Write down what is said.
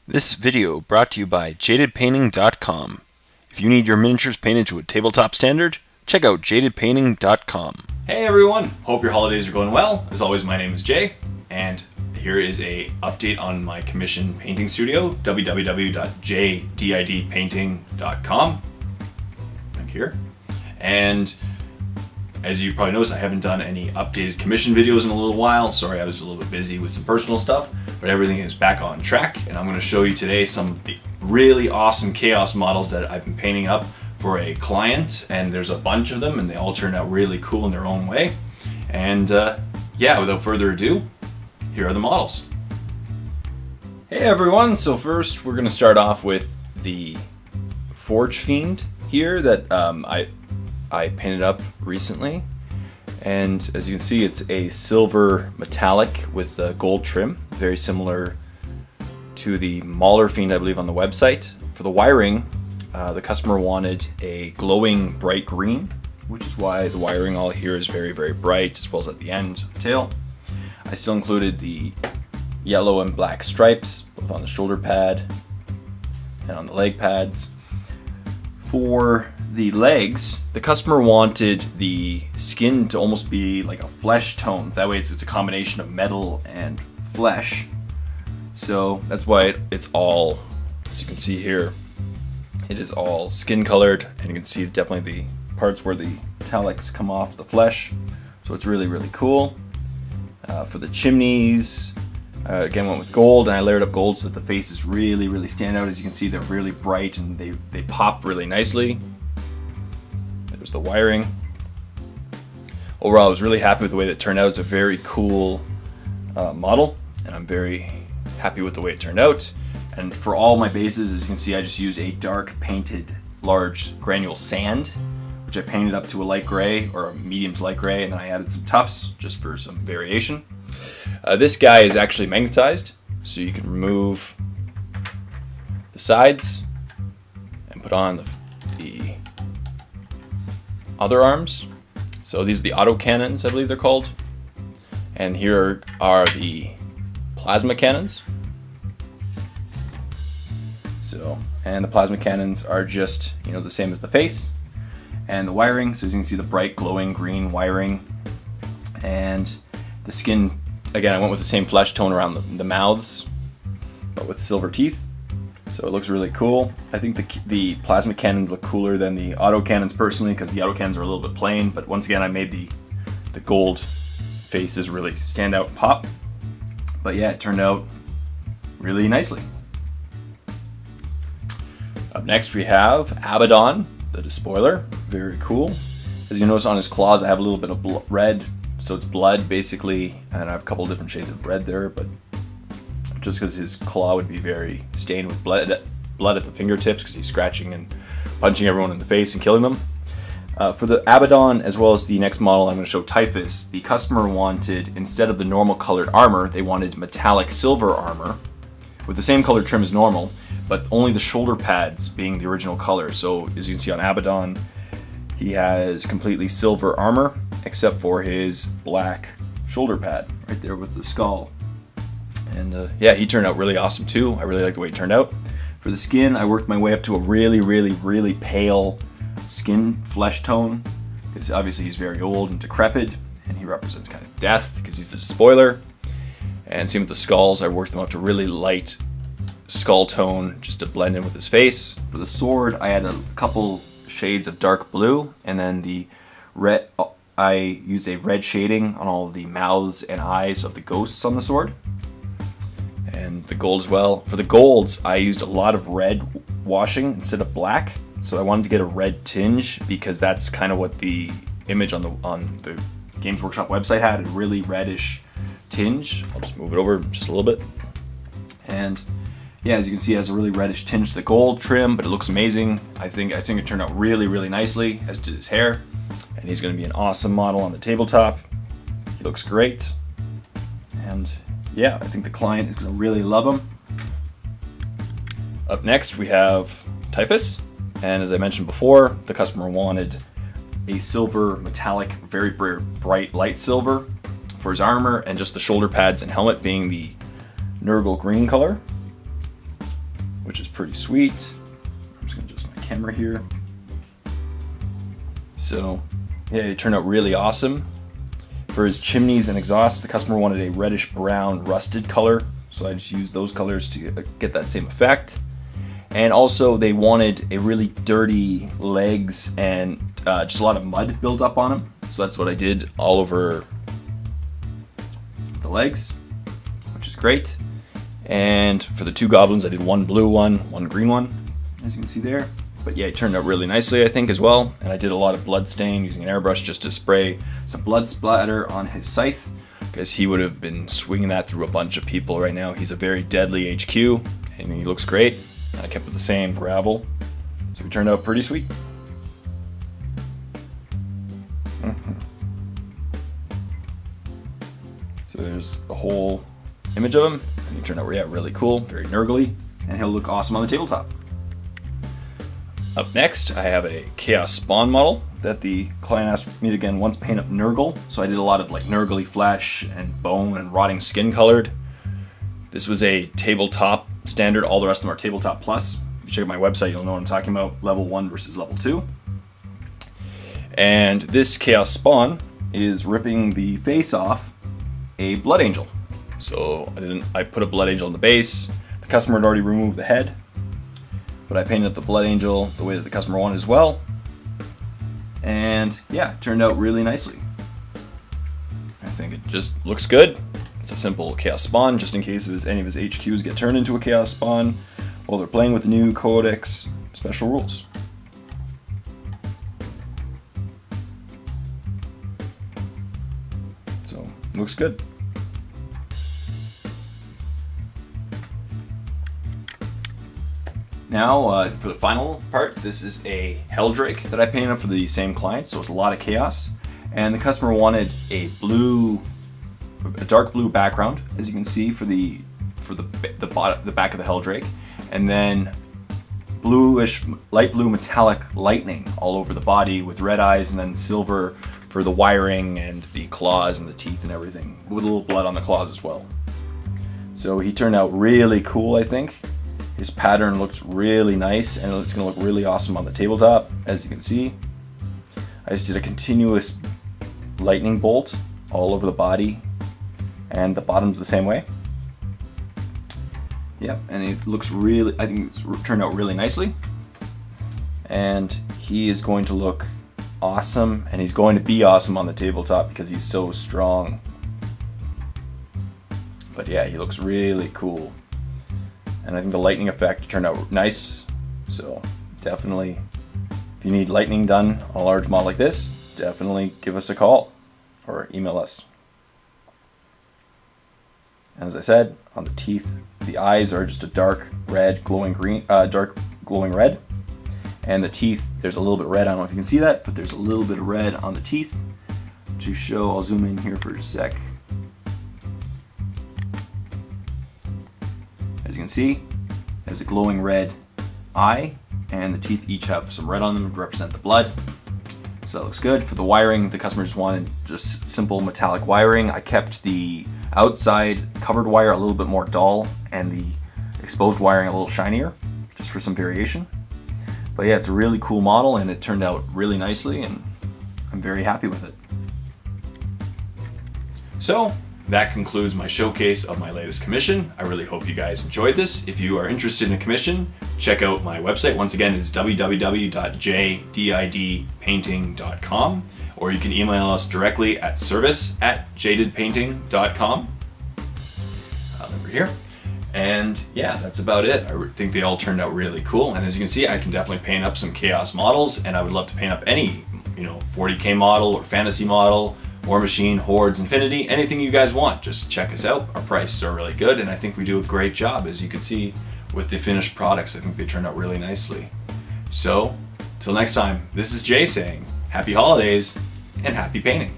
This video brought to you by Jdidpainting.com. If you need your miniatures painted to a tabletop standard, check out Jdidpainting.com. Hey everyone, hope your holidays are going well. As always, my name is Jay, and here is a update on my commission painting studio, www.jdidpainting.com. Click here. And as you probably noticed, I haven't done any updated commission videos in a little while. Sorry, I was a little bit busy with some personal stuff, but everything is back on track. And I'm going to show you today some of the really awesome Chaos models that I've been painting up for a client. And there's a bunch of them, and they all turned out really cool in their own way. And yeah, without further ado, here are the models. Hey everyone, so first we're going to start off with the Forgefiend here that I painted up recently, and as you can see, it's a silver metallic with a gold trim, very similar to the Mauler Fiend I believe on the website. For the wiring, the customer wanted a glowing bright green, which is why the wiring all here is very bright, as well as at the end of the tail. I still included the yellow and black stripes both on the shoulder pad and on the leg pads. For the legs, the customer wanted the skin to almost be like a flesh tone. That way it's a combination of metal and flesh. So that's why it's all, as you can see here, it is all skin colored, and you can see definitely the parts where the metallics come off the flesh. So it's really cool. For the chimneys, again went with gold, and I layered up gold so that the faces really stand out. As you can see, they're really bright and they pop really nicely. There's the wiring. Overall, I was really happy with the way that it turned out. It's a very cool model, and I'm very happy with the way it turned out. And for all my bases, as you can see, I just used a dark painted large granule sand, which I painted up to a light gray or a medium to light gray, and then I added some tufts just for some variation. This guy is actually magnetized, so you can remove the sides and put on the other arms. So these are the auto cannons, I believe they're called. And here are the plasma cannons. So, and the plasma cannons are just, you know, the same as the face. And the wiring, so as you can see, the bright glowing green wiring. And the skin, again, I went with the same flesh tone around the mouths, but with silver teeth. So it looks really cool. I think the plasma cannons look cooler than the auto cannons personally, because the auto cannons are a little bit plain, but once again I made the gold faces really stand out and pop. But yeah, it turned out really nicely. Up next we have Abaddon, the despoiler. Very cool. As you notice on his claws, I have a little bit of red, so it's blood basically, and I have a couple different shades of red there, but just because his claw would be very stained with blood at the fingertips, because he's scratching and punching everyone in the face and killing them. For the Abaddon, as well as the next model I'm going to show, Typhus, the customer wanted, instead of the normal colored armor, they wanted metallic silver armor with the same color trim as normal, but only the shoulder pads being the original color. So as you can see on Abaddon, he has completely silver armor except for his black shoulder pad right there with the skull. And yeah, he turned out really awesome too. I really like the way it turned out. For the skin, I worked my way up to a really pale skin flesh tone, because obviously he's very old and decrepit, and he represents kind of death because he's the despoiler. And same with the skulls, I worked them up to really light skull tone just to blend in with his face. For the sword, I had a couple shades of dark blue, and then the red, I used a red shading on all of the mouths and eyes of the ghosts on the sword. And the gold as well. For the golds, I used a lot of red washing instead of black. So I wanted to get a red tinge, because that's kind of what the image on the Games Workshop website had, a really reddish tinge. I'll just move it over just a little bit. And yeah, as you can see, it has a really reddish tinge to the gold trim, but it looks amazing. I think it turned out really nicely, as did his hair. And he's going to be an awesome model on the tabletop. He looks great. And yeah, I think the client is going to really love him. Up next we have Typhus, and as I mentioned before, the customer wanted a silver metallic, very bright light silver for his armor, and just the shoulder pads and helmet being the Nurgle green color. which is pretty sweet. I'm just gonna adjust my camera here. So yeah, it turned out really awesome. For his chimneys and exhausts, the customer wanted a reddish brown rusted color, so I just used those colors to get that same effect. And also they wanted a really dirty legs and just a lot of mud built up on them. So that's what I did all over the legs, which is great. And for the two goblins, I did one blue one, one green one, as you can see there. But yeah, it turned out really nicely, I think, as well. And I did a lot of blood stain using an airbrush just to spray some blood splatter on his scythe, because he would have been swinging that through a bunch of people right now. He's a very deadly HQ, and he looks great. I kept with the same gravel, so it turned out pretty sweet. So there's a whole image of him, and he turned out really cool, very nurgly, and he'll look awesome on the tabletop. Up next, I have a Chaos Spawn model that the client asked me to again once paint up Nurgle. So I did a lot of like Nurgly flesh and bone and rotting skin colored. This was a tabletop standard. All the rest of them are tabletop plus. If you check out my website, you'll know what I'm talking about. Level 1 versus level 2. And this Chaos Spawn is ripping the face off a Blood Angel. So I put a Blood Angel in the base. The customer had already removed the head, but I painted up the Blood Angel the way that the customer wanted as well. And yeah, it turned out really nicely. I think it just looks good. It's a simple Chaos Spawn, just in case any of his HQs get turned into a Chaos Spawn while they're playing with the new Codex special rules. So, looks good. Now, for the final part, this is a Helldrake that I painted up for the same client, so it's a lot of chaos. And the customer wanted a dark blue background, as you can see, for the back of the Helldrake, and then bluish, light blue metallic lightning all over the body with red eyes, and then silver for the wiring and the claws and the teeth and everything, with a little blood on the claws as well. So he turned out really cool, I think. His pattern looks really nice, and it's going to look really awesome on the tabletop, as you can see. I just did a continuous lightning bolt all over the body, and the bottom's the same way. Yep, and it looks really, I think it's turned out really nicely. And he is going to look awesome, and he's going to be awesome on the tabletop because he's so strong. But yeah, he looks really cool. And I think the lightning effect turned out nice, so definitely, if you need lightning done on a large model like this, definitely give us a call or email us. And as I said, on the teeth, the eyes are just a dark red, glowing green, dark glowing red, and the teeth, there's a little bit red. I don't know if you can see that, but there's a little bit of red on the teeth to show. I'll zoom in here for a sec. As you can see, it has a glowing red eye, and the teeth each have some red on them to represent the blood. So that looks good. For the wiring, the customer just wanted just simple metallic wiring. I kept the outside covered wire a little bit more dull and the exposed wiring a little shinier, just for some variation. But yeah, it's a really cool model, and it turned out really nicely, and I'm very happy with it. So that concludes my showcase of my latest commission. I really hope you guys enjoyed this. If you are interested in a commission, check out my website. Once again, it's www.jdidpainting.com, or you can email us directly at service@jdidpainting.com. Over here. And yeah, that's about it. I think they all turned out really cool. And as you can see, I can definitely paint up some chaos models, and I would love to paint up any, 40K model or fantasy model, War Machine, Hordes, Infinity, anything you guys want. Just check us out. Our prices are really good, and I think we do a great job, as you can see with the finished products. I think they turned out really nicely. So, till next time, this is Jay saying happy holidays and happy painting.